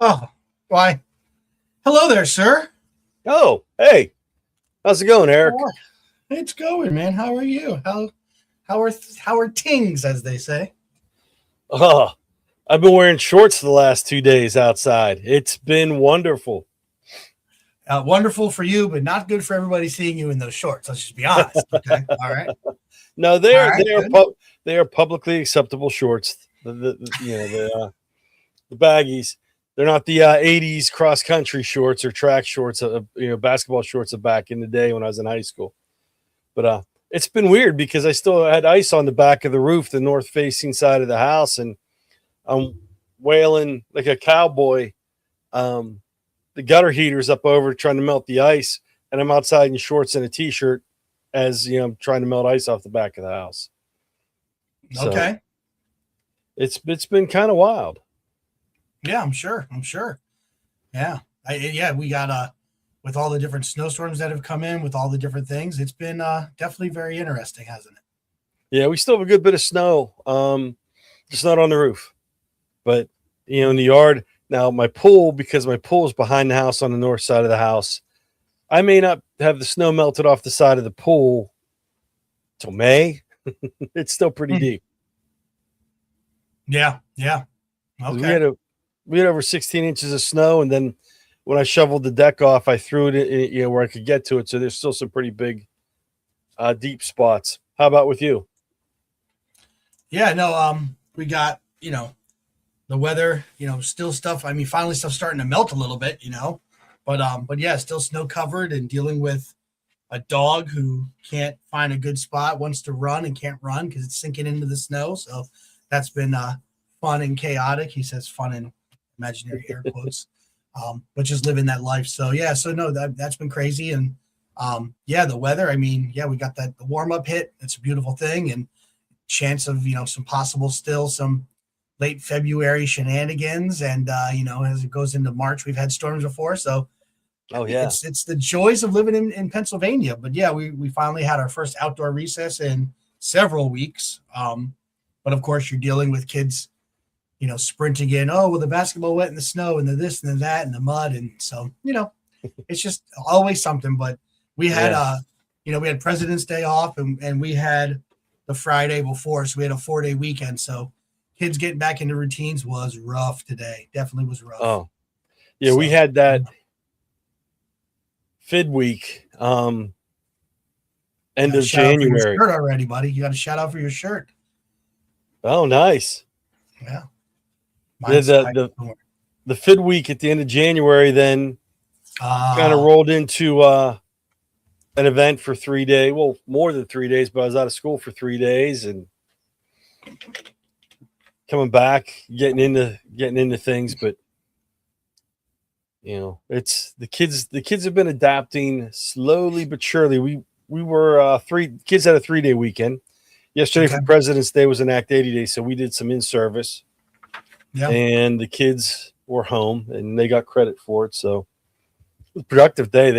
Oh, why? Hello there, sir. Oh, hey, how's it going, How Eric? are It's going, man. How are you? How are tings, as they say? Oh, I've been wearing shorts the last 2 days outside. It's been wonderful. Wonderful for you, but not good for everybody seeing you in those shorts. Let's just be honest. Okay. All right. No, All they're right. they are Good. they are publicly acceptable shorts. The baggies. They're not the '80s cross country shorts or track shorts. Basketball shorts of back in the day when I was in high school. But it's been weird because I still had ice on the back of the roof, the north facing side of the house, and I'm wailing like a cowboy. Um, the gutter heater's up over trying to melt the ice, and I'm outside in shorts and a t-shirt as I'm trying to melt ice off the back of the house. So Okay. it's been kind of wild. Yeah, I'm sure. I'm sure. Yeah. Yeah, we got with all the different snowstorms that have come in, with all the different things, it's been definitely very interesting, hasn't it? Yeah, we still have a good bit of snow, just not on the roof, but in the yard. Now my pool, because my pool is behind the house on the north side of the house, I may not have the snow melted off the side of the pool till May. It's still pretty Hmm. deep. Yeah. Yeah. 'Cause Okay. we had over 16 inches of snow, and then when I shoveled the deck off, I threw it in, where I could get to it. So there's still some pretty big, deep spots. How about with you? Yeah. No. We got the weather, still stuff. I mean, finally stuff starting to melt a little bit, but yeah, still snow covered and dealing with a dog who can't find a good spot, wants to run and can't run because it's sinking into the snow. So that's been fun and chaotic. He says fun in imaginary air quotes, but just living that life. So yeah, so no, that's been crazy. And yeah, the weather. I mean, yeah, we got the warm up hit. It's a beautiful thing, and chance of some possible still some late February shenanigans. And as it goes into March, we've had storms before, so Oh yeah, it's the joys of living in Pennsylvania. But yeah, we finally had our first outdoor recess in several weeks. But of course, you're dealing with kids, sprinting in. Oh, well, the basketball went in the snow and the this and the that and the mud, and so it's just always something. But we had yeah. we had President's Day off, and we had the Friday before, so we had a 4-day weekend. So kids getting back into routines was rough today. Definitely was rough. Oh yeah, we So had that Fid week, you end got to of shout out for your January. shirt already, buddy. You got to shout out for your shirt. Oh, nice. Yeah, The mine's the tight. the, the Fid week at the end of January then kind of Uh, rolled into an event for 3 days. Well, more than 3 days, but I was out of school for 3 days and coming back, getting into things. But it's the kids. The kids have been adapting slowly but surely. We were three kids had a 3 day weekend. Yesterday okay. for President's Day was an Act 80 day, so we did some in service, Yeah. and the kids were home and they got credit for it. So it was a productive day.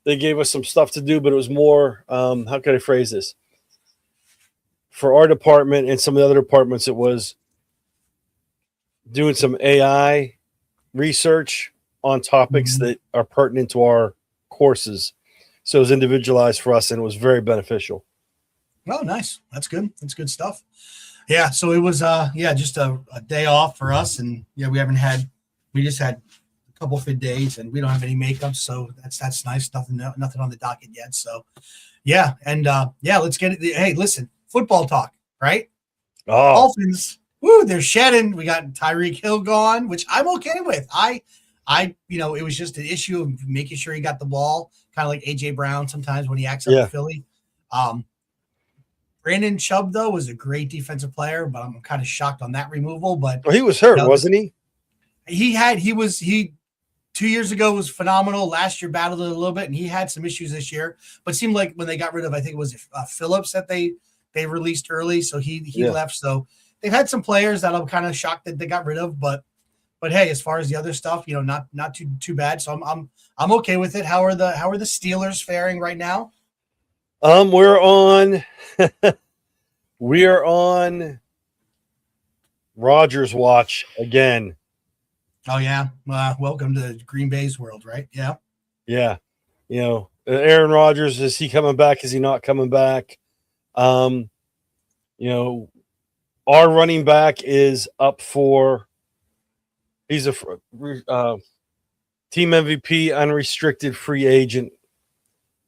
They gave us some stuff to do, but it was more, how can I phrase this? For our department and some of the other departments, it was doing some AI research on topics Mhm. that are pertinent to our courses. So it was individualized for us and it was very beneficial. Oh, nice. That's good. That's good stuff. Yeah. So it was yeah, just a day off for us. And yeah, we just had a couple of days, and we don't have any makeup, so that's nice. Nothing on the docket yet. So yeah, and yeah, let's get it. Hey, listen, football talk, right? Oh, Dolphins. Woo, they're shedding. We got Tyreek Hill gone, which I'm okay with. It was just an issue of making sure he got the ball, kind of like AJ Brown sometimes when he acts up in yeah. Philly. Um, Brandon Chubb, though, was a great defensive player, but I'm kind of shocked on that removal. But Well, he was hurt, you know, wasn't he? he 2 years ago was phenomenal. Last year battled it a little bit, and he had some issues this year. But it seemed like when they got rid of, I think it was Phillips that they released early, so he Yeah. left. So they've had some players that I'm kind of shocked that they got rid of, but hey, as far as the other stuff, not too bad. So I'm okay with it. How are the Steelers faring right now? We're on we are on Rogers watch again. Oh yeah. Welcome to Green Bay's world, right? Yeah. Yeah. Aaron Rodgers, is he coming back? Is he not coming back? Um, our running back is up for, he's a team MVP, unrestricted free agent.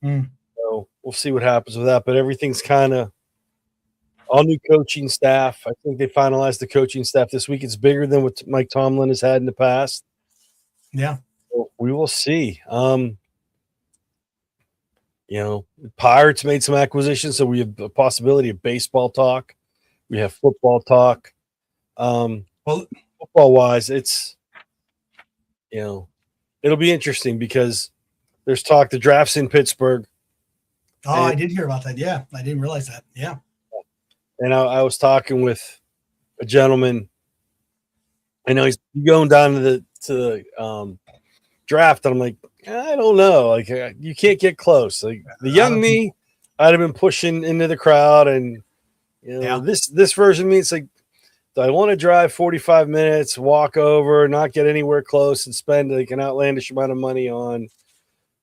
So we'll see what happens with that. But everything's kind of all new coaching staff. I think they finalized the coaching staff this week. It's bigger than what Mike Tomlin has had in the past. Yeah. So we will see. Pirates made some acquisitions, so we have the possibility of baseball talk. We have football talk. Well, football-wise, it's it'll be interesting because there's talk the draft's in Pittsburgh. Oh, I did hear about that. Yeah, I didn't realize that. Yeah. And I was talking with a gentleman. I know he's going down to the draft, and I'm like, I don't know. Like, you can't get close. Like the young me, I'd have been pushing into the crowd, and this version of me, it's like, do I want to drive 45 minutes, walk over, not get anywhere close, and spend like an outlandish amount of money on,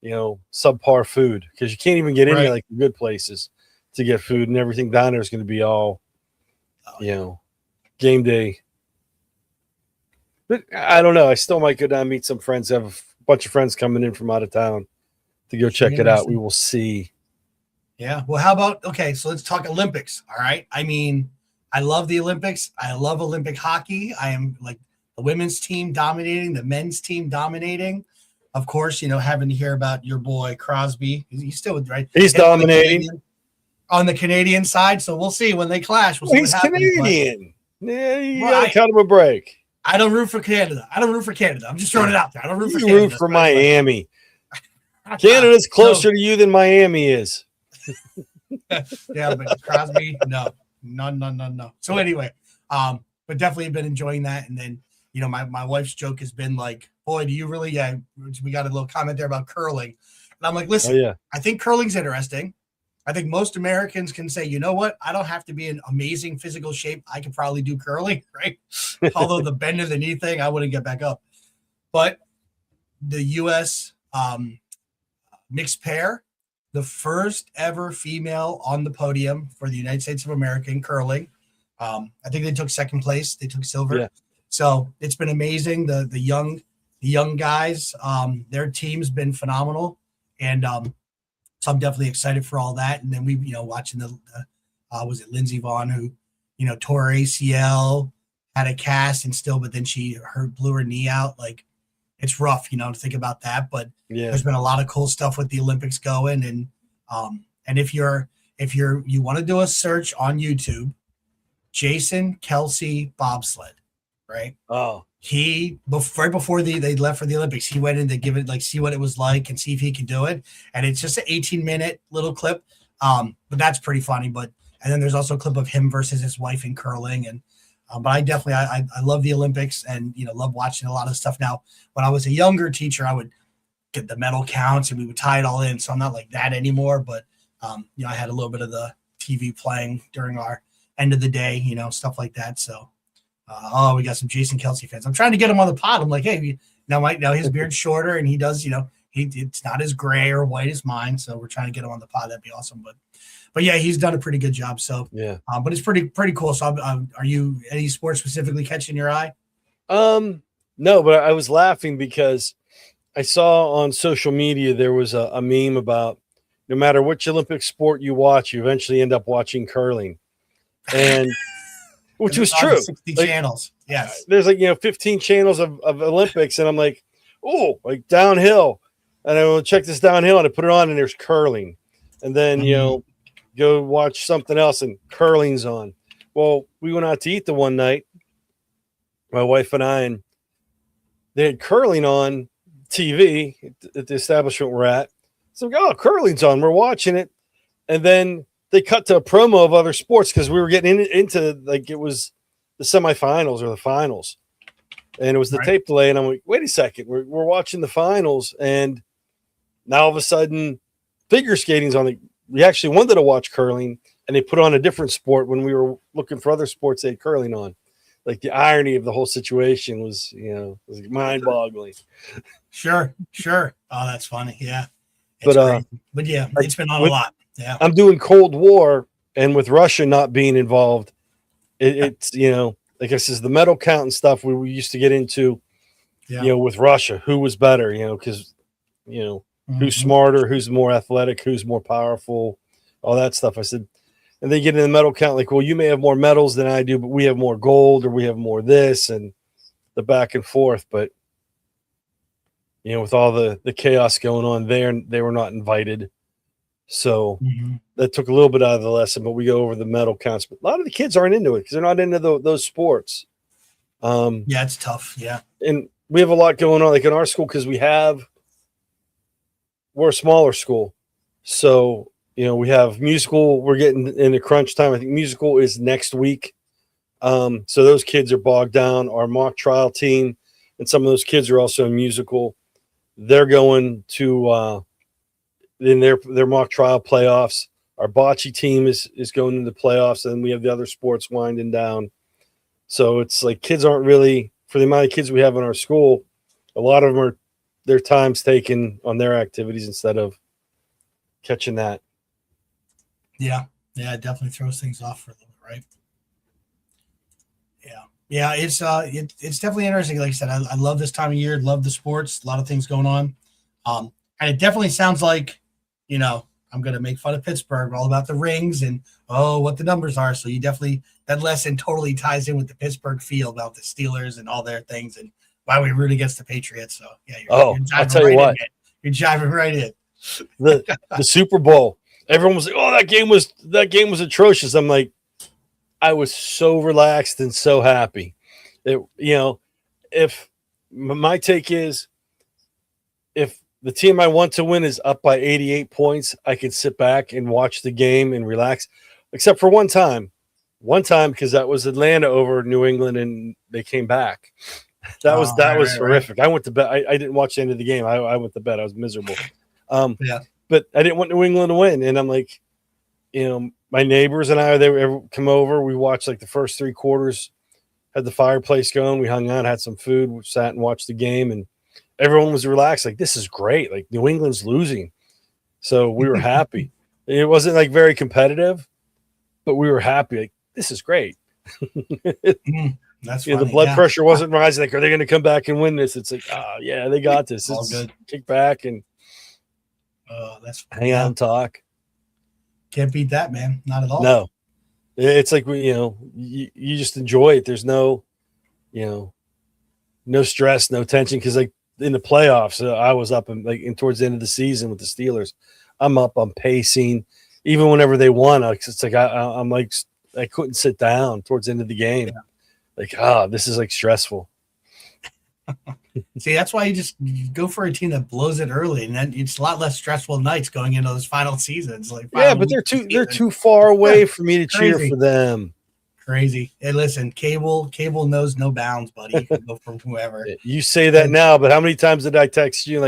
subpar food? Because you can't even get any like good places to get food, and everything down there is going to be all, game day. But I don't know. I still might go down and meet some friends. I have a bunch of friends coming in from out of town to go check it out. We will see. Yeah. Well, how about, so let's talk Olympics. All right. I mean, I love the Olympics. I love Olympic hockey. I am like the women's team dominating, the men's team dominating. Of course, having to hear about your boy Crosby. He's still right. He's dominating on the Canadian side. So we'll see when they clash. We'll see he's what happens, Canadian. Yeah, you gotta cut him a break. I don't root for Canada. I'm just throwing it out there. I don't root for Canada. You root for Miami. Canada's closer to you than Miami is. Yeah, but Crosby, no. So anyway, but definitely been enjoying that. And then, my wife's joke has been like, boy, do you really? Yeah, we got a little comment there about curling. And I'm like, listen, I think curling's interesting. I think most Americans can say, you know what? I don't have to be in amazing physical shape. I can probably do curling, right? Although the bend of the knee thing, I wouldn't get back up. But the U.S. Mixed pair, the first ever female on the podium for the United States of America in curling. I think they took second place. They took silver. Yeah. So it's been amazing. The young guys, their team's been phenomenal. And so I'm definitely excited for all that. And then we, watching was it Lindsey Vonn who, tore ACL, had a cast but then she blew her knee out. Like it's rough, to think about that. But there's been a lot of cool stuff with the Olympics going. And if you want to do a search on YouTube, Jason Kelsey bobsled, right? Oh, right before they left for the Olympics, he went in to give it see what it was like and see if he could do it. And it's just an 18-minute little clip. But that's pretty funny. And then there's also a clip of him versus his wife in curling. And, but I definitely, I love the Olympics and, love watching a lot of stuff. Now, when I was a younger teacher, I would get the medal counts and we would tie it all in. So I'm not like that anymore, but, I had a little bit of the TV playing during our end of the day, stuff like that. So, we got some Jason Kelsey fans. I'm trying to get him on the pod. I'm like, hey, now his beard's shorter and he does, it's not as gray or white as mine. So we're trying to get him on the pod. That'd be awesome. But yeah, he's done a pretty good job. So yeah, but it's pretty cool. So are you any sports specifically catching your eye? No, but I was laughing because I saw on social media there was a meme about no matter which Olympic sport you watch, you eventually end up watching curling, and which was true. 60 channels, yes. There's 15 channels of Olympics, and I'm like, oh, like downhill, and I will check this downhill, and I put it on, and there's curling, and then go watch something else, and curling's on. Well, we went out to eat the one night, my wife and I, and they had curling on TV at the establishment we're at. So, curling's on. We're watching it. And then they cut to a promo of other sports because we were getting into like it was the semifinals or the finals. And it was the tape delay. And I'm like, wait a second. We're watching the finals. And now all of a sudden, figure skating's on. We actually wanted to watch curling, and they put on a different sport when we were looking for other sports they had curling on. like the irony of the whole situation was, was mind boggling. Sure. Oh, that's funny. Yeah. It's But crazy. But yeah, it's been on a lot. Yeah. I'm doing Cold War, and with Russia not being involved, it's like I says, the medal count and stuff we used to get into, with Russia, who was better, because who's smarter, who's more athletic, who's more powerful, all that stuff. I said, and they get in the medal count, like, well, you may have more medals than I do, but we have more gold, or we have more this, and the back and forth. But with all the chaos going on there, they were not invited. So that took a little bit out of the lesson, but we go over the medal counts. But a lot of the kids aren't into it because they're not into those sports. Yeah, it's tough. Yeah. And we have a lot going on, like in our school, because we're a smaller school. So, we have musical. We're getting into crunch time. I think musical is next week. So those kids are bogged down. Our mock trial team and some of those kids are also in musical. They're going to in their mock trial playoffs. Our bocce team is going into playoffs, and we have the other sports winding down. So it's like kids aren't really, for the amount of kids we have in our school, a lot of them are their time's taken on their activities instead of catching that. Yeah, it definitely throws things off for a little bit, right? Yeah, it's definitely interesting. Like I said, I love this time of year, love the sports, a lot of things going on. And it definitely sounds like, I'm going to make fun of Pittsburgh, all about the rings and, what the numbers are. So that lesson totally ties in with the Pittsburgh feel about the Steelers and all their things and why we root against the Patriots. So, yeah, you're I'll tell you what. You're jiving right in. The Super Bowl, everyone was like, oh, that game was atrocious. I'm like, I was so relaxed and so happy. If my take is, if the team I want to win is up by 88 points, I can sit back and watch the game and relax, except for one time because that was Atlanta over New England and they came back. That was horrific. Right. I went to bed. I didn't watch the end of the game. I went to bed. I was miserable. But I didn't want New England to win. And I'm like, my neighbors and they would come over. We watched like the first 3 quarters, had the fireplace going. We hung out, had some food, we sat and watched the game, and everyone was relaxed. Like, this is great. Like, New England's losing. So we were happy. It wasn't like very competitive, but we were happy. Like, this is great. That's funny. The blood pressure wasn't rising. Like, are they going to come back and win this? It's like, yeah, they got this. It's good. Kick back and that's hang out and talk. Can't beat that, man. Not at all. No, it's like you just enjoy it. There's no, no stress, no tension. Because like in the playoffs, I was up and towards the end of the season with the Steelers, I'm up, I'm pacing. Even whenever they won, it's like I'm like I couldn't sit down towards the end of the game. Yeah. Like, this is like stressful. See, that's why you go for a team that blows it early, and then it's a lot less stressful nights going into those final seasons. But they're too far away for me to cheer for them. Crazy. Hey, listen, cable knows no bounds, buddy. You can go from whoever. You say that now, but how many times did I text you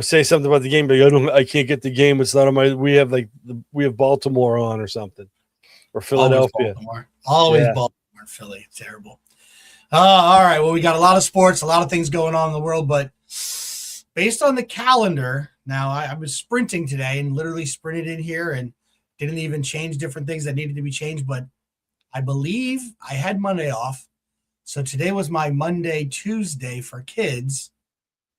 say something about the game? But I can't get the game. It's not on my. We have Baltimore on or something, or Philadelphia. Always Baltimore, Philly. It's terrible. All right. Well, we got a lot of sports, a lot of things going on in the world, but based on the calendar, now I was sprinting today and literally sprinted in here and didn't even change different things that needed to be changed. But I believe I had Monday off. So today was my Monday, Tuesday for kids,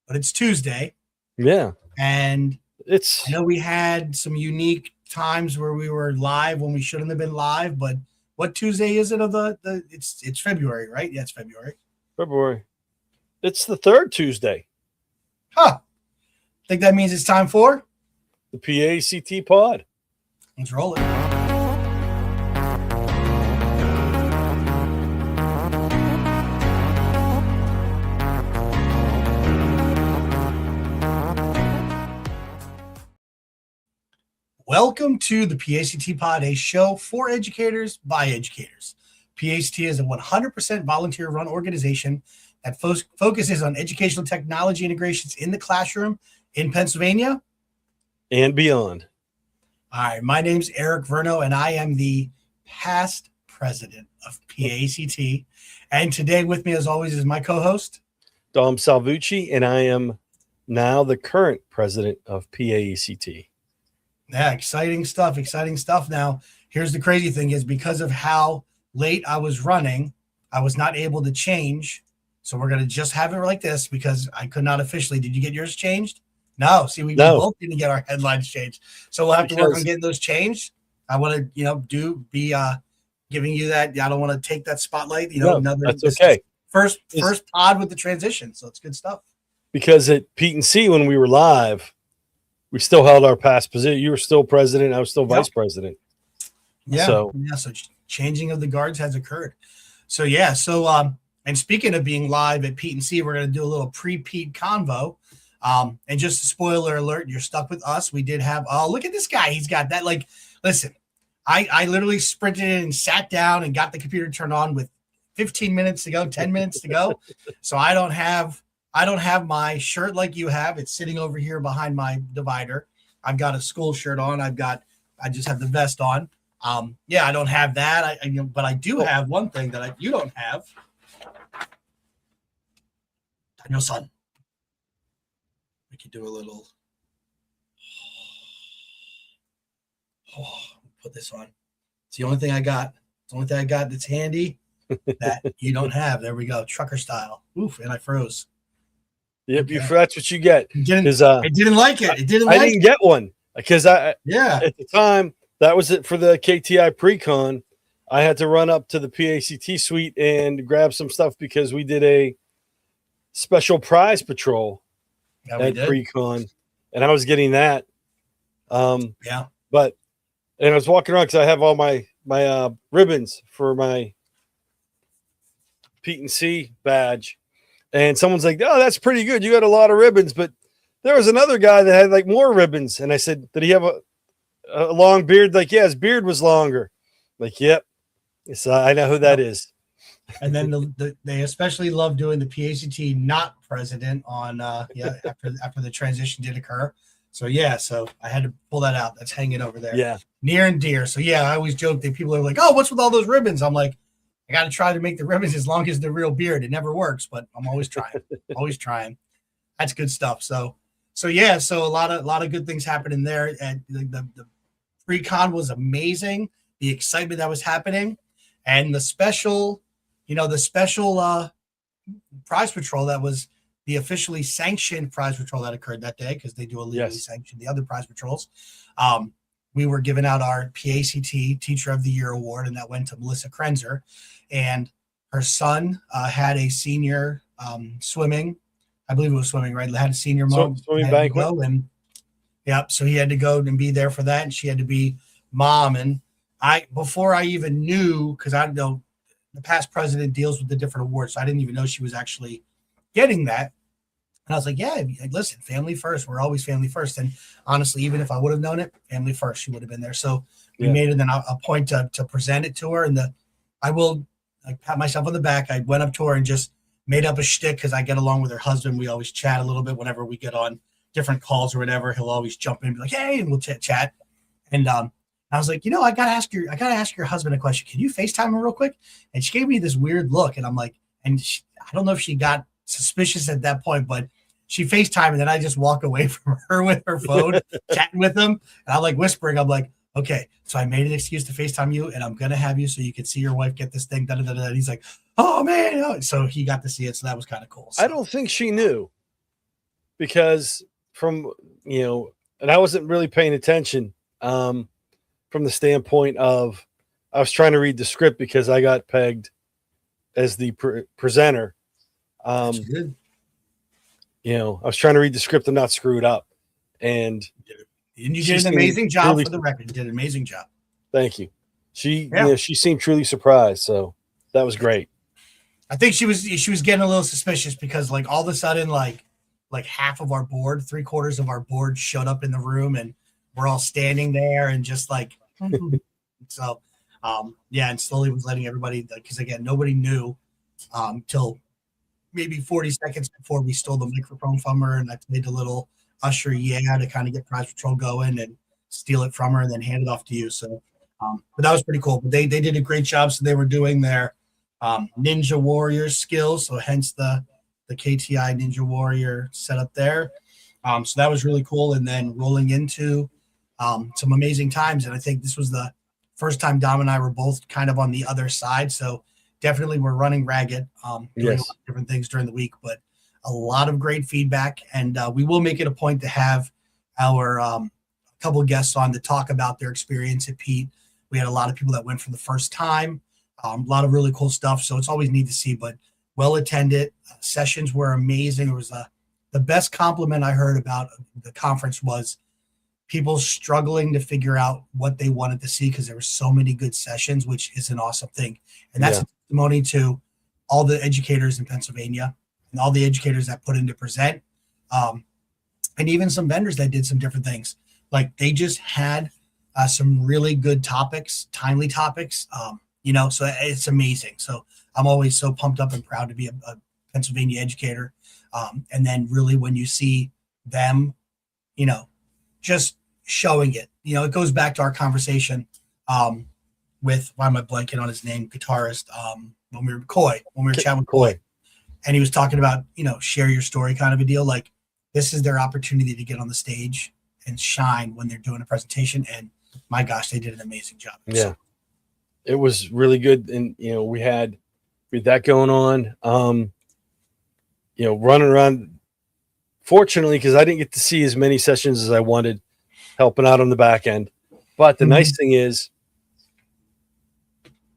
but it's Tuesday. Yeah. And I know we had some unique times where we were live when we shouldn't have been live, but what Tuesday is it of it's February, right? Yeah, it's February. It's the 3rd Tuesday. Huh. Think that means it's time for the PAECT Pod. Let's roll it. Welcome to the PAECT Pod, a show for educators by educators. PAECT is a 100% volunteer-run organization that focuses on educational technology integrations in the classroom in Pennsylvania and beyond. All right, my name's Eric Verno, and I am the past president of PAECT. And today with me, as always, is my co-host, Dom Salvucci, and I am now the current president of PAECT. Yeah, exciting stuff. Exciting stuff. Now, here's the crazy thing is because of how late I was running, I was not able to change. So we're going to just have it like this because I could not officially. Did you get yours changed? No. See, we both didn't get our headlines changed. So we'll have to work on getting those changed. I want to, be giving you that. I don't want to take that spotlight. That's okay. First pod with the transition. So it's good stuff. Because at PETE&C, when we were live, we still held our past position. You were still president. I was still vice president. Yeah. So changing of the guards has occurred. So, yeah. So, and speaking of being live at PETE&C, we're going to do a little pre-PETE convo. And just a spoiler alert, you're stuck with us. We did have, look at this guy. He's got that. Like, listen, I literally sprinted in and sat down and got the computer turned on with 15 minutes to go, 10 minutes to go. So I don't have my shirt like you have. It's sitting over here behind my divider. I've got a school shirt on. I just have the vest on. I don't have that. But I do have one thing that you don't have. Daniel son. We could do a little. Put this on. It's the only thing I got. It's the only thing I got that's handy that you don't have. There we go. Trucker style. Oof, and I froze. Yep, okay. That's what you get. I didn't like it. I didn't get one because at the time that was it for the KTI pre-con. I had to run up to the PACT suite and grab some stuff because we did a special prize patrol at pre-con, and I was getting that. And I was walking around because I have all my ribbons for my PETE&C badge. And someone's like, "Oh, that's pretty good. You got a lot of ribbons." But there was another guy that had like more ribbons. And I said, "Did he have a long beard?" Like, yeah, his beard was longer. Like, yep. So I know who that is. And then they especially love doing the PACT not president on after the transition did occur. So so I had to pull that out. That's hanging over there. Yeah. Near and dear. So I always joke that people are like, "Oh, what's with all those ribbons?" I'm like, I got to try to make the ribbons as long as the real beard. It never works, but I'm always trying. Always trying. That's good stuff. So a lot of good things happening there. And the pre-con was amazing. The excitement that was happening, and the special prize patrol that was the officially sanctioned prize patrol that occurred that day because they do a legally sanction the other prize patrols. We were giving out our PACT Teacher of the Year award, and that went to Melissa Krenzer. And her son had a senior swimming. I believe it was swimming, right? Had a senior swimming banquet. So he had to go and be there for that, and she had to be mom. And before I even knew, because I know the past president deals with the different awards, so I didn't even know she was actually getting that. And I was like, listen, family first. We're always family first. And honestly, even if I would have known it, family first, she would have been there. So we made it a point to present it to her. And I will pat myself on the back. I went up to her and just made up a shtick because I get along with her husband. We always chat a little bit whenever we get on different calls or whatever. He'll always jump in and be like, "Hey," and we'll chat. And I was like, I gotta ask your husband a question. Can you FaceTime him real quick? And she gave me this weird look, and I'm like, I don't know if she got suspicious at that point, but she FaceTimed, and then I just walk away from her with her phone, chatting with him, and I'm like whispering. I'm like, "Okay, so I made an excuse to FaceTime you, and I'm gonna have you so you can see your wife get this thing." And he's like, "Oh man!" So he got to see it, so that was kind of cool. So. I don't think she knew because from and I wasn't really paying attention from the standpoint of I was trying to read the script because I got pegged as the presenter. Good. I was trying to read the script and not screw it up. And you did an amazing job for the record. You did an amazing job. Thank you. She seemed truly surprised. So that was great. I think she was getting a little suspicious because like all of a sudden, like half of our board, 3/4 of our board showed up in the room and we're all standing there and just like, so, and slowly was letting everybody, because again, nobody knew till maybe 40 seconds before we stole the microphone from her, and I made a little usher to kind of get prize patrol going and steal it from her and then hand it off to you. So But that was pretty cool. But they did a great job. So they were doing their Ninja Warrior skills. So hence the KTI Ninja Warrior setup there. So that was really cool. And then rolling into some amazing times. And I think this was the first time Dom and I were both kind of on the other side. So definitely we're running ragged, doing a lot of different things during the week, but a lot of great feedback. And we will make it a point to have our couple of guests on to talk about their experience at PETE. We had a lot of people that went for the first time, a lot of really cool stuff. So it's always neat to see, but well attended. Sessions were amazing. It was the best compliment I heard about the conference was people struggling to figure out what they wanted to see because there were so many good sessions, which is an awesome thing. And that's a testimony to all the educators in Pennsylvania and all the educators that put in to present, and even some vendors that did some different things. Like they just had some really good topics, timely topics, so it's amazing. So I'm always so pumped up and proud to be a Pennsylvania educator. And then really when you see them, just showing it, it goes back to our conversation with, why am I blanking on his name, guitarist, when we were chatting with Coy, and he was talking about, share your story kind of a deal. Like this is their opportunity to get on the stage and shine when they're doing a presentation. And my gosh, they did an amazing job. Yeah. So, it was really good. And, we had that going on, running around, fortunately, because I didn't get to see as many sessions as I wanted, helping out on the back end. But the nice thing is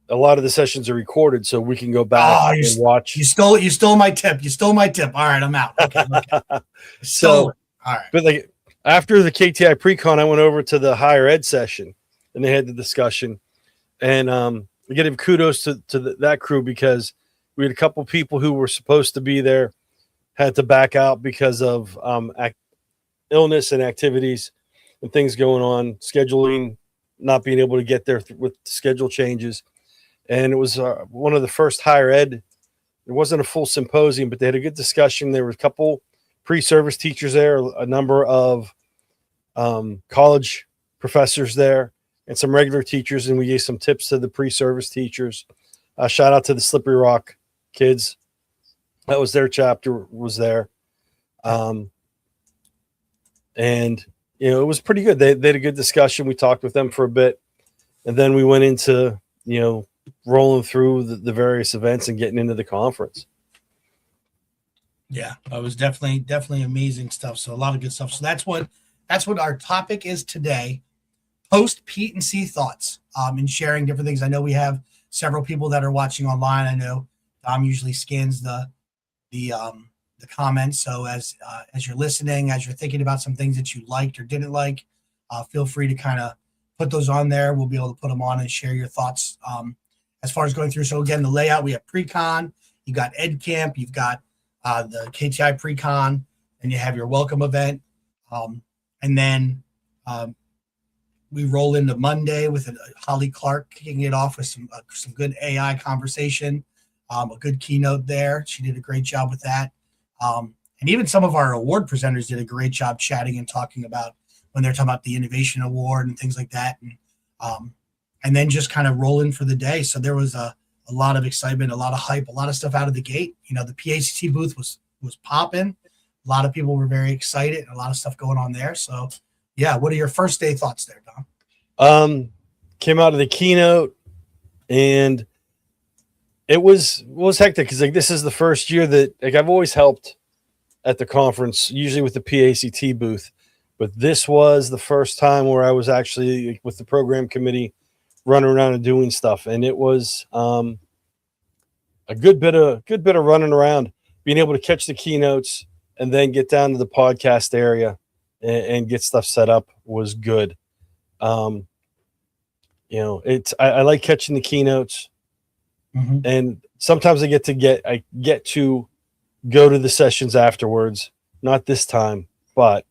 a lot of the sessions are recorded, so we can go back and watch. You stole my tip. All right, I'm out. Okay. So, all right. But like after the KTI pre-con, I went over to the higher ed session and they had the discussion. And we give kudos to that crew because we had a couple people who were supposed to be there, had to back out because of illness and activities and things going on, scheduling, not being able to get there with schedule changes. And it was one of the first higher ed. It wasn't a full symposium, but they had a good discussion. There were a couple pre-service teachers there, a number of college professors there, and some regular teachers. And we gave some tips to the pre-service teachers. Shout out to the Slippery Rock kids. That was their chapter was there. And, it was pretty good. They had a good discussion. We talked with them for a bit. And then we went into, rolling through the various events and getting into the conference. Yeah, it was definitely amazing stuff. So a lot of good stuff. So that's what our topic is today. Post-PETE&C Thoughts, and sharing different things. I know we have several people that are watching online. I know Dom usually scans the comments. So as you're listening, as you're thinking about some things that you liked or didn't like, feel free to kind of put those on there. We'll be able to put them on and share your thoughts as far as going through. So again, the layout, we have pre-con, you got Ed Camp, you've got the KTI pre-con, and you have your welcome event. And then we roll into Monday with Holly Clark kicking it off with some good AI conversation, a good keynote there. She did a great job with that. And even some of our award presenters did a great job chatting and talking about when they're talking about the innovation award and things like that. And then just kind of rolling for the day. So there was a lot of excitement, a lot of hype, a lot of stuff out of the gate. The PAECT booth was popping. A lot of people were very excited, a lot of stuff going on there. So yeah, what are your first day thoughts there, Dom? Came out of the keynote and it was hectic because this is the first year that I've always helped at the conference, usually with the PAECT booth, but this was the first time where I was actually with the program committee running around and doing stuff. And it was a good bit of running around, being able to catch the keynotes and then get down to the podcast area and get stuff set up was good. I like catching the keynotes. Mm-hmm. And sometimes I get to go to the sessions afterwards. Not this time, but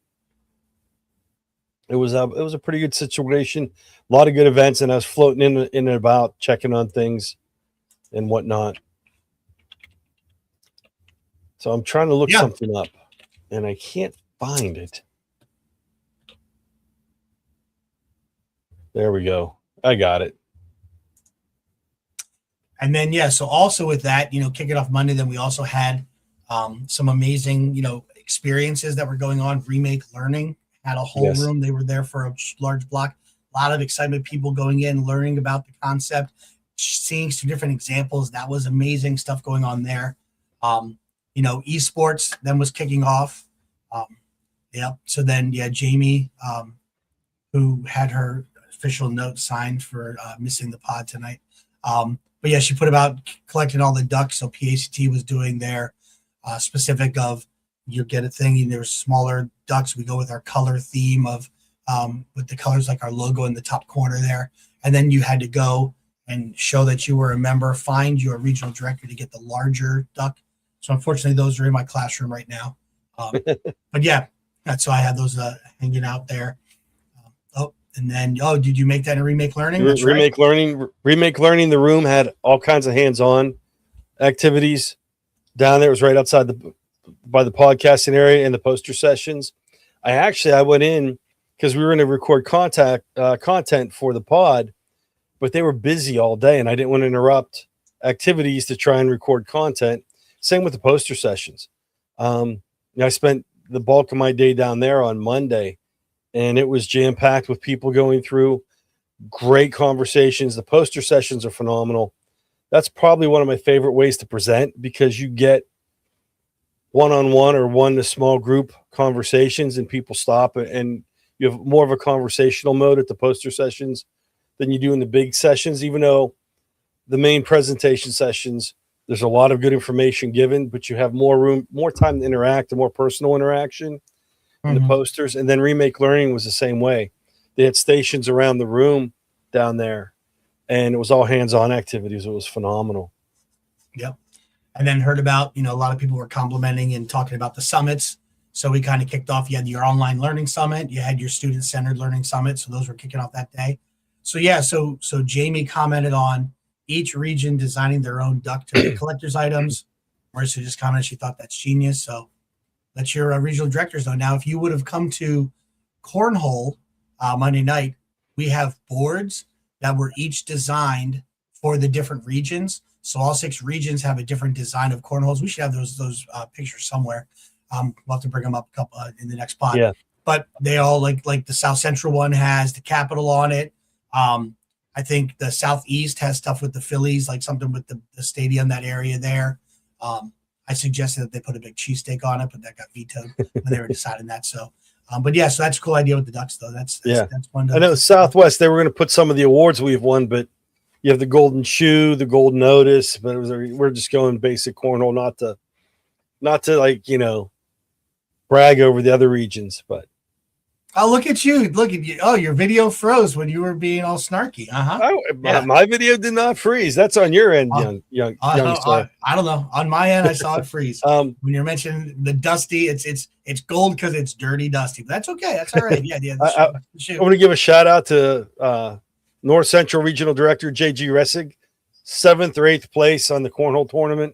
it was a pretty good situation. A lot of good events, and I was floating in and about, checking on things and whatnot. So I'm trying to look something up, and I can't find it. There we go. I got it. And then, yeah, so also with that, kicking off Monday, then we also had some amazing, experiences that were going on. Remake Learning had a whole Yes. room. They were there for a large block. A lot of excitement, people going in, learning about the concept, seeing some different examples. That was amazing stuff going on there. Esports then was kicking off. So then, Jamie, who had her official note signed for missing the pod tonight. But yeah, she put about collecting all the ducks. So PACT was doing their specific of, you get a thing and there's smaller ducks. We go with our color theme of with the colors like our logo in the top corner there. And then you had to go and show that you were a member, find your regional director to get the larger duck. So unfortunately, those are in my classroom right now. But yeah, so I had those hanging out there. And then, did you make that in Remake Learning? That's Remake Learning. Remake Learning. The room had all kinds of hands-on activities down there. It was right outside by the podcasting area and the poster sessions. I went in because we were going to record content for the pod, but they were busy all day, and I didn't want to interrupt activities to try and record content. Same with the poster sessions. I spent the bulk of my day down there on Monday, and it was jam-packed with people going through great conversations. The poster sessions are phenomenal. That's probably one of my favorite ways to present, because you get one-on-one or one to small group conversations, and people stop, and you have more of a conversational mode at the poster sessions than you do in the big sessions, even though the main presentation sessions, there's a lot of good information given, but you have more time to interact, and more personal interaction in the posters. And then Remake Learning was the same way. They had stations around the room down there, and it was all hands-on activities. It was phenomenal. Yep. And then heard about, a lot of people were complimenting and talking about the summits. So we kind of kicked off. You had your online learning summit. You had your student-centered learning summit. So those were kicking off that day. So yeah, so Jamie commented on each region designing their own duck to make collector's items. Marissa just commented she thought that's genius. So let your regional directors know. Now, if you would have come to Cornhole Monday night, we have boards that were each designed for the different regions. So all 6 regions have a different design of cornholes. We should have those pictures somewhere. We'll have to bring them up in the next pod. Yeah. But they all like the South Central one has the Capitol on it. I think the Southeast has stuff with the Phillies, like something with the stadium, that area there. I suggested that they put a big cheesesteak on it, but that got vetoed when they were deciding that. So, but yeah, so that's a cool idea with the Ducks, though. That's one. I know Southwest, they were going to put some of the awards we've won, but you have the Golden Shoe, the Golden Notice, but we're just going basic cornhole, not to like, brag over the other regions, but. Oh, look at you. Look at you. Oh, your video froze when you were being all snarky. My video did not freeze. That's on your end, young sir. I don't know. On my end, I saw it freeze. When you're mentioning the dusty, it's gold because it's dirty dusty. But that's okay. That's all right. Yeah. I want to give a shout out to North Central Regional Director JG Ressig, 7th or 8th place on the cornhole tournament,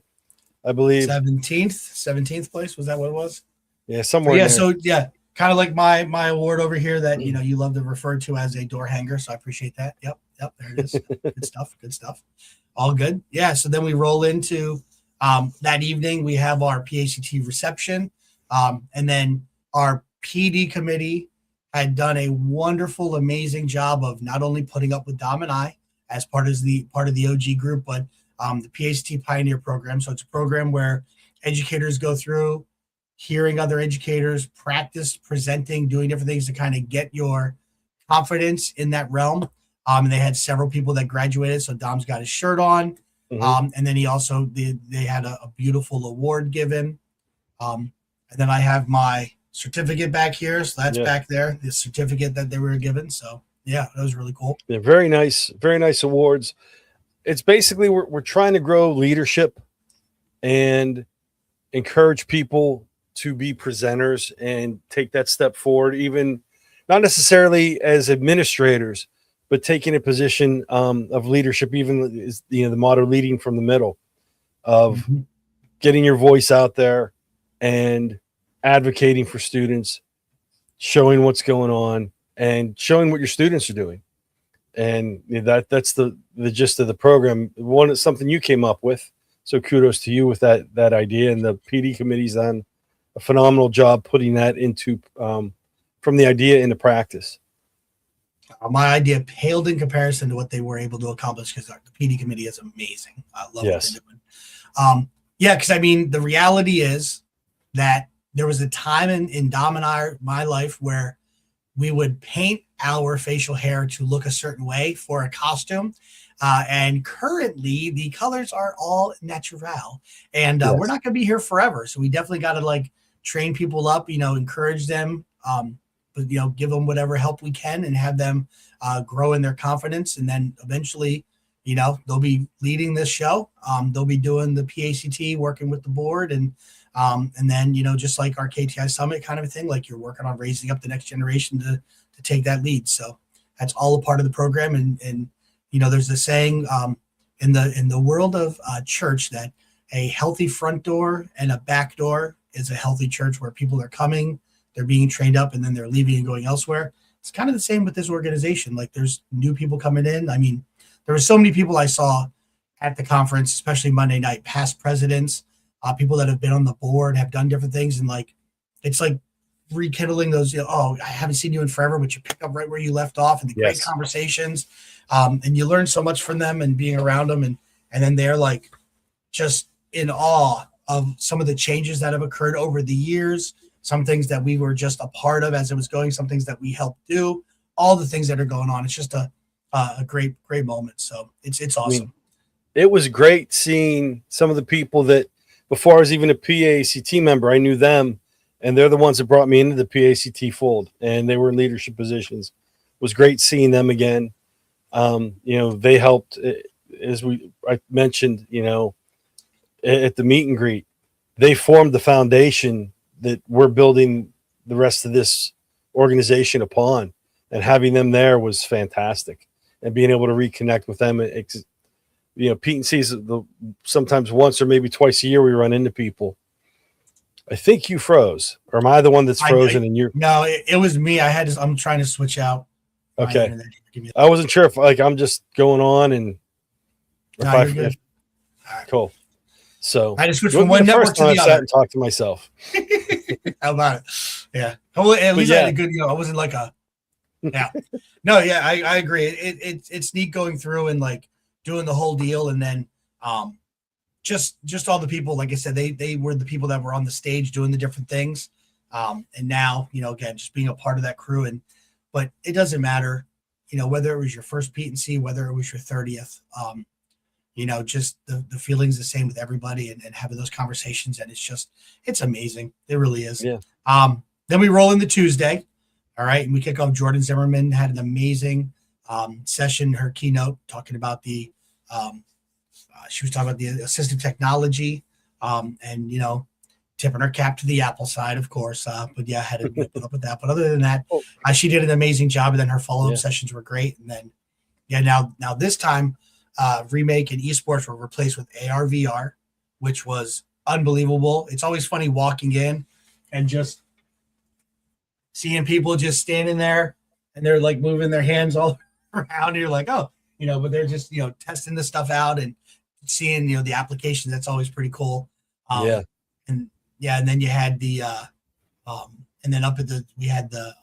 I believe. 17th place. Was that what it was? Yeah, somewhere. Yeah. So yeah. Kind of like my award over here that you love to refer to as a door hanger, so I appreciate that. Yep, there it is. Good stuff. All good. Yeah. So then we roll into that evening. We have our PACT reception, and then our PD committee had done a wonderful, amazing job of not only putting up with Dom and I as part of the OG group, but the PACT Pioneer Program. So it's a program where educators go through, hearing other educators practice presenting, doing different things to kind of get your confidence in that realm. And they had several people that graduated. So Dom's got his shirt on. And then he also, they had a beautiful award given. And then I have my certificate back here. So that's back there, the certificate that they were given. So yeah, that was really cool. They're very nice awards. It's basically, we're trying to grow leadership and encourage people to be presenters and take that step forward, even not necessarily as administrators, but taking a position of leadership, even is the motto, leading from the middle, of getting your voice out there and advocating for students, showing what's going on and showing what your students are doing. And that's the gist of the program. One is something you came up with. So kudos to you with that idea. And the PD committee's done a phenomenal job putting that into from the idea into practice. My idea paled in comparison to what they were able to accomplish, because the PD committee is amazing. I love what they're doing. Yeah, because I mean, the reality is that there was a time in Dom and my life where we would paint our facial hair to look a certain way for a costume. And currently the colors are all natural, and we're not going to be here forever. So we definitely got to like train people up, encourage them, but give them whatever help we can and have them grow in their confidence. And then eventually, they'll be leading this show. They'll be doing the PACT, working with the board, and then, just like our KTI Summit kind of a thing, like you're working on raising up the next generation to take that lead. So that's all a part of the program. And there's a saying in the world of church that a healthy front door and a back door is a healthy church, where people are coming, they're being trained up, and then they're leaving and going elsewhere. It's kind of the same with this organization. Like, there's new people coming in. I mean, there were so many people I saw at the conference, especially Monday night, past presidents, people that have been on the board, have done different things. And like, it's like rekindling those, I haven't seen you in forever, but you pick up right where you left off, and the great conversations. And you learn so much from them and being around them. And then they're like just in awe of some of the changes that have occurred over the years, some things that we were just a part of as it was going, some things that we helped do, all the things that are going on. It's just a great moment. So it's awesome. I mean, it was great seeing some of the people that before I was even a PACT member, I knew them, and they're the ones that brought me into the PACT fold, and they were in leadership positions. It was great seeing them again. They helped, as I mentioned, at the meet and greet. They formed the foundation that we're building the rest of this organization upon, and having them there was fantastic. And being able to reconnect with them, Pete&C's sometimes once or maybe twice a year we run into people. I think you froze, or am I the one that's frozen? And you're no, it was me. I'm trying to switch out. Okay, I wasn't sure if I'm just going on and you're good. Cool. So I just switched from one network to the other. I sat and talked to myself. How about it? Yeah. Well, at least I had a good. I wasn't like a. Yeah. No. Yeah. I agree. It's neat going through and like doing the whole deal, and then just all the people. Like I said, they were the people that were on the stage doing the different things, and now again just being a part of that crew. But it doesn't matter, whether it was your first PETE&C, whether it was your 30th. Just the feeling's the same with everybody, and having those conversations, and it's amazing. It really is. Yeah. Then we roll into Tuesday. All right. And we kick off. Jordan Zimmerman had an amazing session, her keynote, talking about she was talking about the assistive technology, and tipping her cap to the Apple side, of course. But yeah, I had to put up with that. But other than that, she did an amazing job, and then her follow-up sessions were great. And then, now this time, Remake and esports were replaced with AR VR, which was unbelievable. It's always funny walking in and just seeing people just standing there, and they're like moving their hands all around. And you're like, oh, but they're just, testing this stuff out and seeing, the applications. That's always pretty cool. And then you had the, and then we had the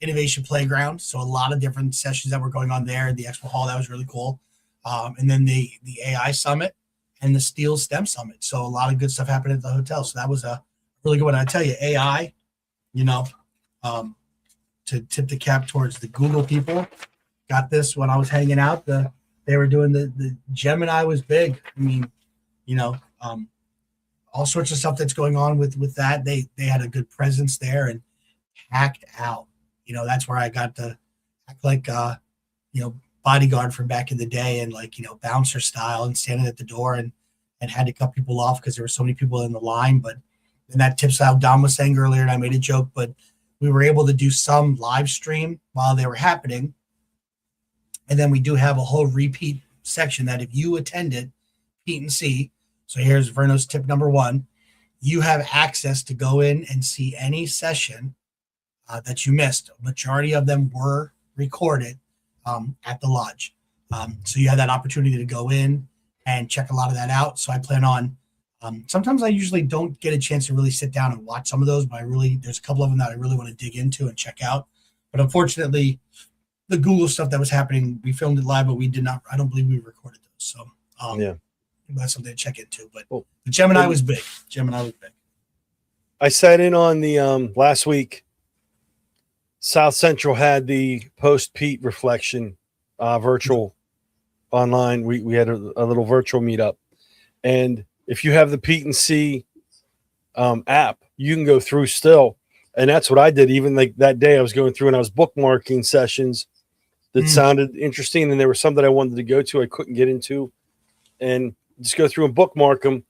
innovation playground. So a lot of different sessions that were going on there. The expo hall, that was really cool. And then the AI summit and the Steel STEM summit. So a lot of good stuff happened at the hotel. So that was a really good one. I tell you, AI, to tip the cap towards the Google people, got this when I was hanging out. They were doing the Gemini was big. I mean, all sorts of stuff that's going on with that. They had a good presence there and packed out. That's where I got to act like bodyguard from back in the day, and like bouncer style, and standing at the door and had to cut people off because there were so many people in the line. But and that tips out Dom was saying earlier, and I made a joke, but we were able to do some live stream while they were happening. And then we do have a whole repeat section that if you attended PETE&C, so here's Verno's tip number 1, you have access to go in and see any session that you missed. A majority of them were recorded. at the lodge. So you have that opportunity to go in and check a lot of that out. So I plan on, sometimes I usually don't get a chance to really sit down and watch some of those, but there's a couple of them that I really want to dig into and check out. But unfortunately, the Google stuff that was happening, we filmed it live, but I don't believe we recorded those. So that's something to check into. But the Gemini was big. I sat in on the last week. South Central had the post-Pete reflection virtual online. We had a little virtual meetup. And if you have the PETE&C app, you can go through still. And that's what I did. Even like that day I was going through and I was bookmarking sessions that sounded interesting. And there were some that I wanted to go to, I couldn't get into, and just go through and bookmark them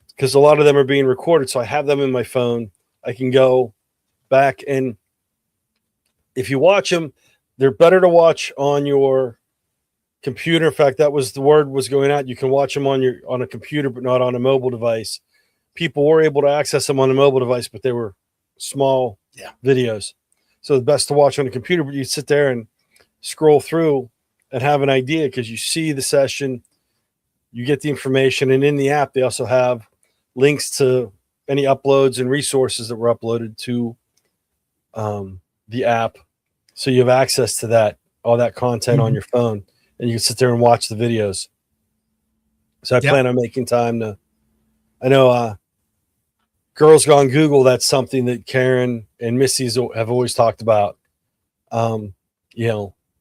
because a lot of them are being recorded. So I have them in my phone. I can go back, and if you watch them, they're better to watch on your computer. In fact, that was the word was going out. You can watch them on a computer, but not on a mobile device. People were able to access them on a mobile device, but they were small videos. So the best to watch on a computer, but you sit there and scroll through and have an idea because you see the session, you get the information, and in the app they also have links to any uploads and resources that were uploaded to the app, so you have access to all that content on your phone, and you can sit there and watch the videos. So I plan on making time to. I know Girls Gone Google. That's something that Karen and Missy's have always talked about.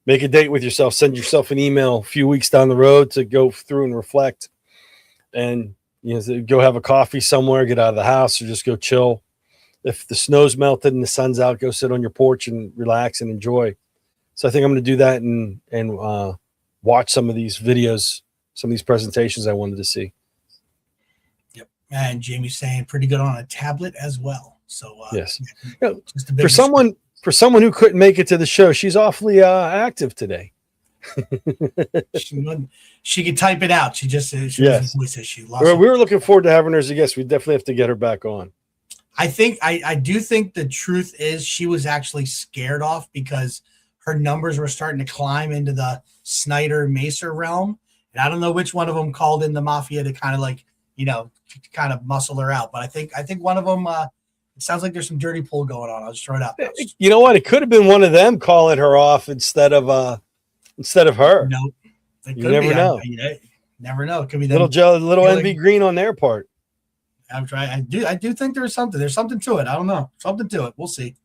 Make a date with yourself. Send yourself an email a few weeks down the road to go through and reflect, and go have a coffee somewhere, get out of the house, or just go chill. If the snow's melted and the sun's out, go sit on your porch and relax and enjoy. So I think I'm going to do that and watch some of these videos, some of these presentations I wanted to see. Yep. And Jamie's saying pretty good on a tablet as well. So yes, for someone who couldn't make it to the show, she's awfully active today. She could type it out. She has a voice issue. We were looking forward to having her as a guest. We definitely have to get her back on. I do think the truth is she was actually scared off because her numbers were starting to climb into the Snyder Macer realm. And I don't know which one of them called in the mafia to kind of muscle her out. But I think one of them, it sounds like there's some dirty pull going on. I'll just throw it out. You know what? It could have been one of them calling her off instead of her. No, you never know. Never know. It could be little envy green on their part. I'm trying. I do think there's something. There's something to it. I don't know. Something to it. We'll see.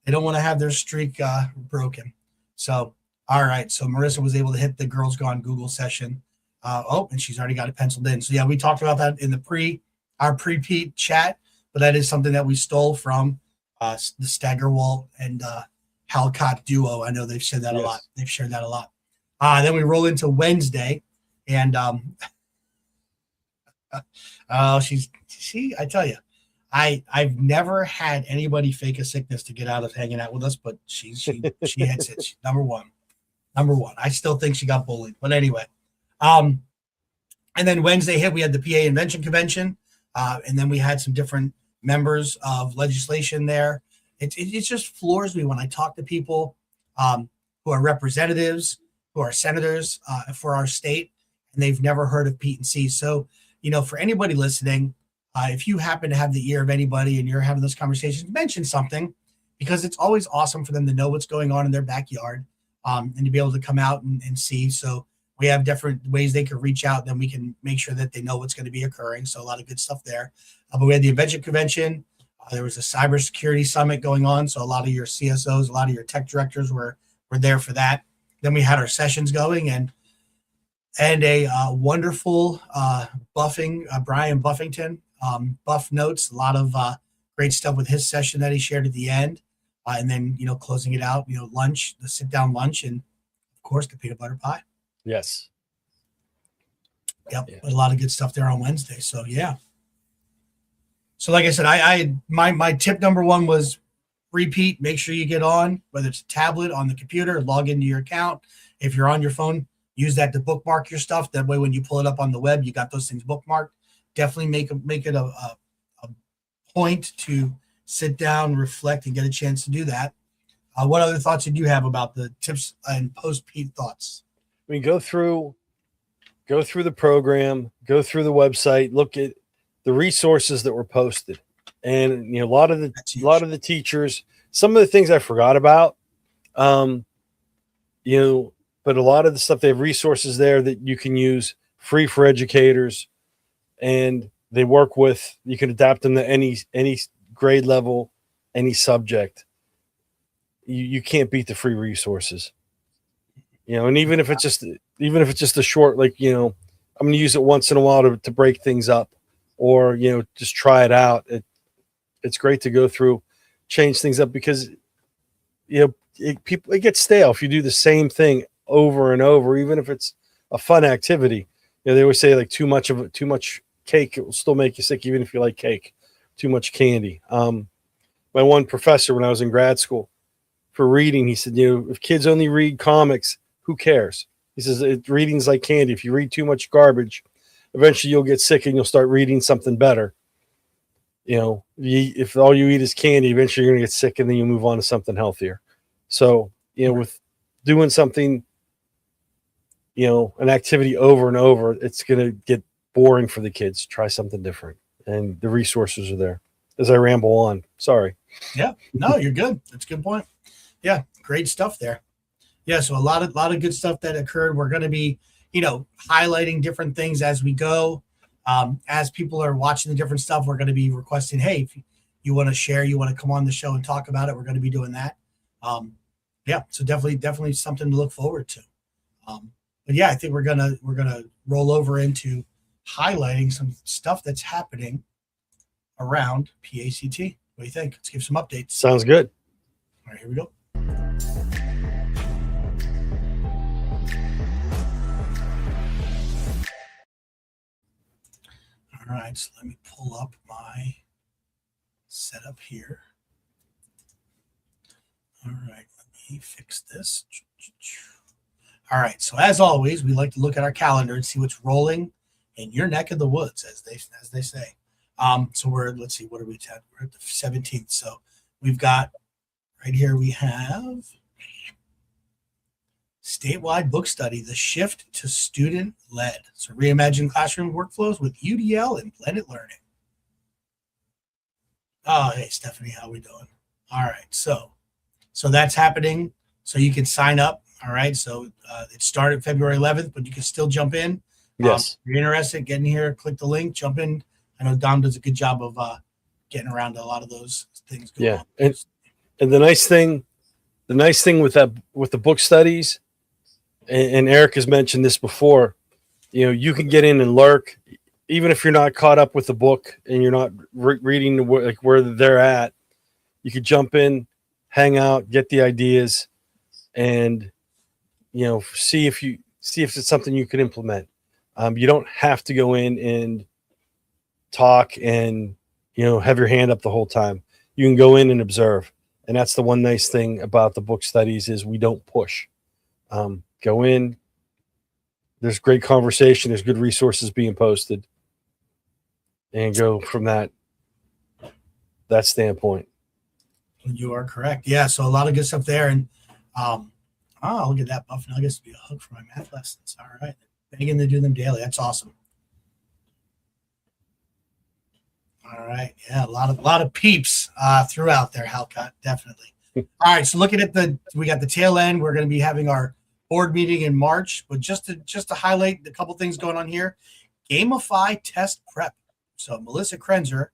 They don't want to have their streak broken. So, all right. So Marissa was able to hit the Girls Gone Google session. And she's already got it penciled in. So yeah, we talked about that in our pre-Pete chat, but that is something that we stole from the Staggerwalt and Halcott duo. I know they've said that a lot. They've shared that a lot. Then we roll into Wednesday, and I tell you, I've never had anybody fake a sickness to get out of hanging out with us, but she hits it. She's number one. I still think she got bullied, but anyway. And then Wednesday hit, we had the PA Invention Convention, and then we had some different members of legislation there. It just floors me when I talk to people who are representatives, who are senators for our state, and they've never heard of PETE&C. So, for anybody listening, if you happen to have the ear of anybody and you're having those conversations, mention something, because it's always awesome for them to know what's going on in their backyard and to be able to come out and see. So we have different ways they can reach out. Then we can make sure that they know what's going to be occurring. So a lot of good stuff there. But we had the Invention Convention. There was a cybersecurity summit going on. So a lot of your CSOs, a lot of your tech directors were there for that. Then we had our sessions going and a wonderful Brian Buffington, Buff Notes, a lot of great stuff with his session that he shared at the end. And then, closing it out, lunch, the sit down lunch, and of course the peanut butter pie. Yes. Yep. Yeah. A lot of good stuff there on Wednesday. So yeah. So like I said, my tip number one was repeat. Make sure you get on, whether it's a tablet, on the computer, log into your account. If you're on your phone, use that to bookmark your stuff. That way, when you pull it up on the web, you got those things bookmarked. Definitely make it a point to sit down, reflect, and get a chance to do that. What other thoughts did you have about the tips and post-PETE thoughts? I mean, go through the program, go through the website, look at the resources that were posted, and a lot of the teachers, some of the things I forgot about, but a lot of the stuff, they have resources there that you can use free for educators, and they work with, you can adapt them to any grade level, any subject. You can't beat the free resources, and even if it's just a short, like, I'm going to use it once in a while to break things up, or, just try it out. It's great to go through, change things up, because, it gets stale if you do the same thing over and over, even if it's a fun activity. They always say, like, too much cake, it will still make you sick, even if you like cake. Too much candy. My one professor when I was in grad school for reading, he said, if kids only read comics, who cares? He says, reading's like candy. If you read too much garbage, eventually you'll get sick and you'll start reading something better. If all you eat is candy, eventually you're going to get sick, and then you move on to something healthier. So, with doing something, an activity over and over, it's going to get boring for the kids. Try something different, and the resources are there. As I ramble on, sorry. Yeah, no, you're good. That's a good point. Yeah, great stuff there. Yeah, so a lot of good stuff that occurred. We're going to be, highlighting different things as we go. As people are watching the different stuff, we're going to be requesting, hey, if you want to share, you want to come on the show and talk about it, we're going to be doing that. Yeah, so definitely something to look forward to. But yeah, I think we're gonna roll over into highlighting some stuff that's happening around PACT. What do you think? Let's give some updates. Sounds good. All right, here we go. All right, so let me pull up my setup here. All right, let me fix this. All right, so as always, we like to look at our calendar and see what's rolling in your neck of the woods, as they say. So let's see, what are we at? We're at the 17th. So we've got right here, we have statewide book study, the shift to student-led. So reimagine classroom workflows with UDL and blended learning. Oh, hey, Stephanie, how we doing? All right, so that's happening. So you can sign up. All right, so it started February 11th, but you can still jump in. Yes. If you're interested, get in here, click the link, jump in. I know Dom does a good job of getting around to a lot of those things. Yeah, and the nice thing with the book studies, and Eric has mentioned this before, you can get in and lurk, even if you're not caught up with the book and you're not reading where they're at. You could jump in, hang out, get the ideas, and see if it's something you can implement. You don't have to go in and talk and have your hand up the whole time. You can go in and observe, and that's the one nice thing about the book studies is we don't push. Go in. There's great conversation. There's good resources being posted, and go from that standpoint. You are correct. Yeah, so a lot of good stuff there, and look at that, Buff Nuggets to be a hook for my math lessons. All right, begging to do them daily. That's awesome. All right, yeah, a lot of peeps throughout there, Halcott, definitely. All right, so looking at we got the tail end. We're going to be having our board meeting in March, but just to highlight a couple things going on here, Gamify Test Prep. So Melissa Krenzer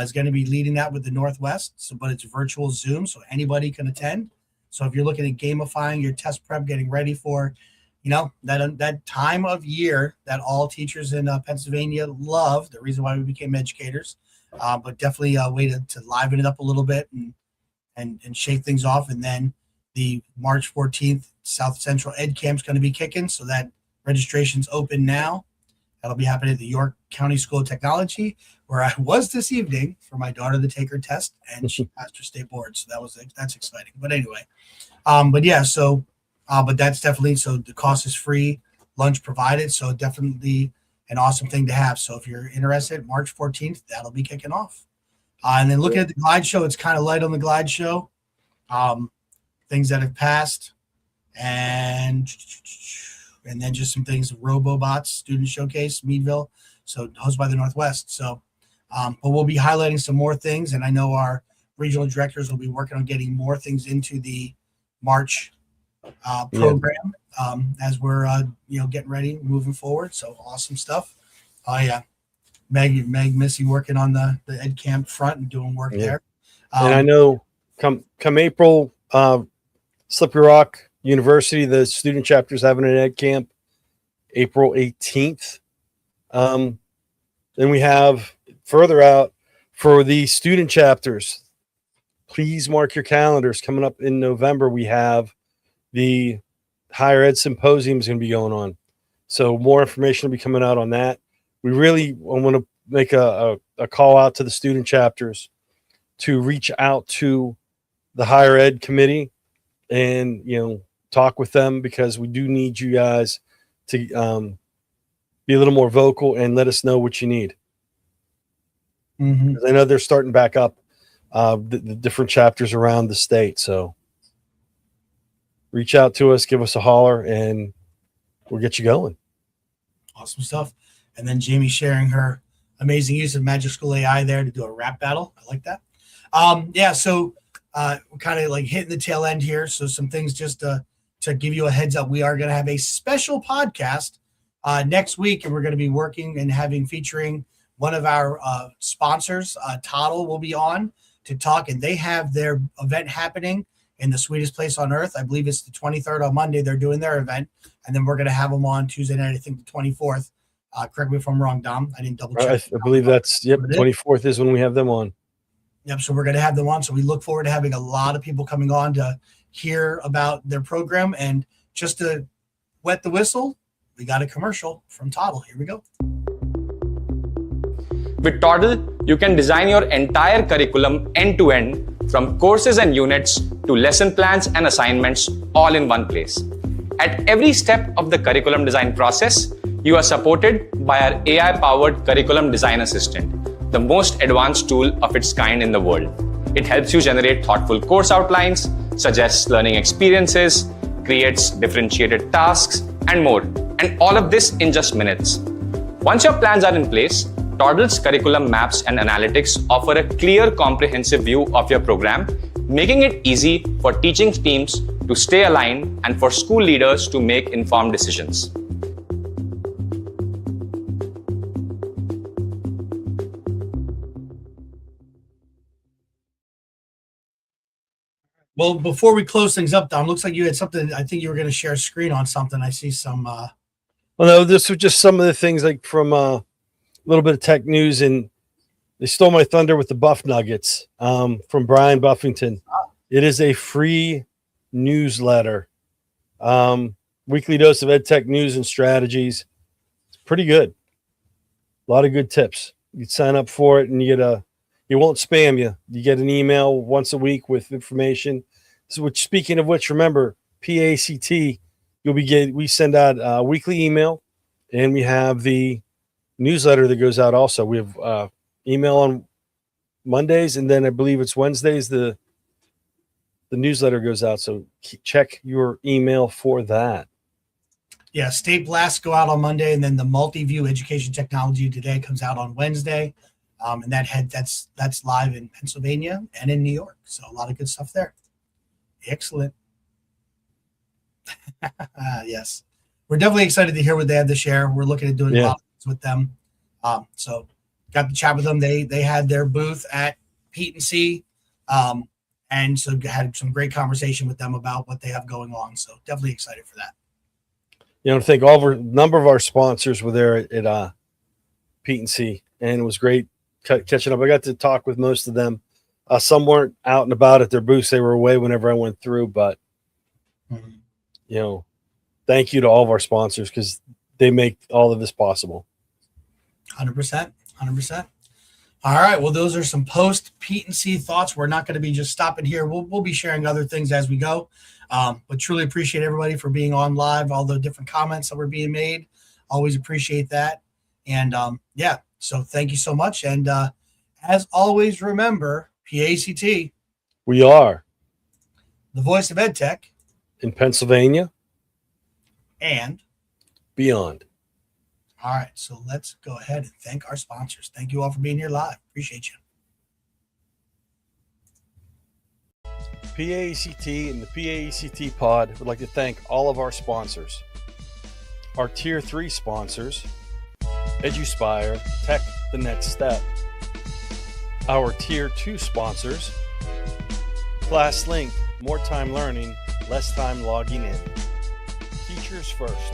is going to be leading that with the Northwest. But it's virtual Zoom, so anybody can attend. So if you're looking at gamifying your test prep, getting ready for, that time of year that all teachers in Pennsylvania love, the reason why we became educators, but definitely a way to liven it up a little bit and shake things off. And then the March 14th South Central Ed Camp is going to be kicking, so that registration's open now. That'll be happening at the York County School of Technology, where I was this evening for my daughter to take her test, and she passed her state board. So that's exciting. But anyway, but that's definitely, so the cost is free, lunch provided. So definitely an awesome thing to have. So if you're interested, March 14th, that'll be kicking off. And then looking at the glide show, it's kind of light on the glide show. things that have passed, and then just some things. Robobots Student Showcase, Meadville, so hosted by the Northwest. So, but we'll be highlighting some more things, and I know our regional directors will be working on getting more things into the March program as we're getting ready, moving forward. So awesome stuff. Oh yeah, Meg, Missy working on the Ed Camp front and doing work there. And I know come April, Slippery Rock University, the student chapter's having an Ed Camp, April 18th. Then we have further out for the student chapters. Please mark your calendars. Coming up in November, we have the Higher Ed Symposium is going to be going on. So more information will be coming out on that. We really want to make a call out to the student chapters to reach out to the Higher Ed Committee and, talk with them, because we do need you guys to be a little more vocal and let us know what you need. I know they're starting back up the different chapters around the state. So reach out to us, give us a holler, and we'll get you going. Awesome stuff. And then Jamie sharing her amazing use of Magic School AI there to do a rap battle. I like that. So we're kind of like hitting the tail end here. So some things just to give you a heads up. We are going to have a special podcast next week, and we're going to be working and featuring one of our sponsors. Toddle will be on to talk, and they have their event happening in the sweetest place on earth. I believe it's the 23rd on Monday. They're doing their event, and then we're going to have them on Tuesday night, I think the 24th. Correct me if I'm wrong, Dom. I didn't double check. I believe that's 24th is when we have them on. Yep. So we're going to have them on. So we look forward to having a lot of people coming on to hear about their program. And just to wet the whistle, we got a commercial from Toddle. Here we go. With Toddle, you can design your entire curriculum end-to-end, from courses and units to lesson plans and assignments, all in one place. At every step of the curriculum design process, you are supported by our AI-powered curriculum design assistant, the most advanced tool of its kind in the world. It helps you generate thoughtful course outlines, suggests learning experiences, creates differentiated tasks, and more. And all of this in just minutes. Once your plans are in place, Toddle's curriculum maps and analytics offer a clear, comprehensive view of your program, making it easy for teaching teams to stay aligned and for school leaders to make informed decisions. Well, before we close things up, Dom, looks like you had something. I think you were going to share a screen on something. I see some. Well, no, this was just some of the things like from a little bit of tech news, and they stole my thunder with the Buff Nuggets from Brian Buffington. It is a free newsletter, weekly dose of ed tech news and strategies. It's pretty good. A lot of good tips. You sign up for it, and it won't spam you. You get an email once a week with information. So, speaking of which, remember PAECT. We send out a weekly email, and we have the newsletter that goes out. Also, we have email on Mondays, and then I believe it's Wednesdays the newsletter goes out. So check your email for that. Yeah, state blasts go out on Monday, and then the Multi-View Education Technology Today comes out on Wednesday. And that's live in Pennsylvania and in New York. So a lot of good stuff there. Excellent. Yes. We're definitely excited to hear what they have to share. We're looking at doing a lot of things with them. So got to chat with them. They had their booth at PETE&C. And so had some great conversation with them about what they have going on. So definitely excited for that. I think a number of our sponsors were there at PETE&C, and it was great catching up. I got to talk with most of them. Some weren't out and about at their booths. They were away whenever I went through, but thank you to all of our sponsors, because they make all of this possible. 100%. All right. Well, those are some post-PETE&C thoughts. We're not going to be just stopping here. We'll be sharing other things as we go. But truly appreciate everybody for being on live, all the different comments that were being made. Always appreciate that. And so thank you so much. And as always, remember, PAECT. We are the voice of EdTech, in Pennsylvania, and beyond. all right. So let's go ahead and thank our sponsors. Thank you all for being here live. Appreciate you. PAECT and the PAECT Pod would like to thank all of our sponsors. Our Tier 3 sponsors, EduSpire, Tech the Next Step. Our Tier 2 sponsors, ClassLink, more time learning, less time logging in. Teachers First.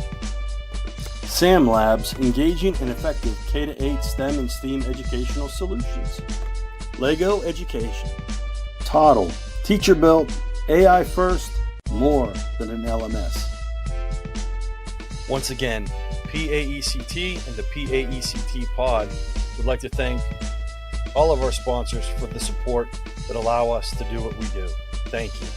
SAM Labs, engaging and effective K-8 STEM and STEAM educational solutions. Lego Education. Toddle, teacher built, AI first, more than an LMS. Once again, PAECT and the PAECT Pod would like to thank all of our sponsors for the support that allow us to do what we do. Thank you.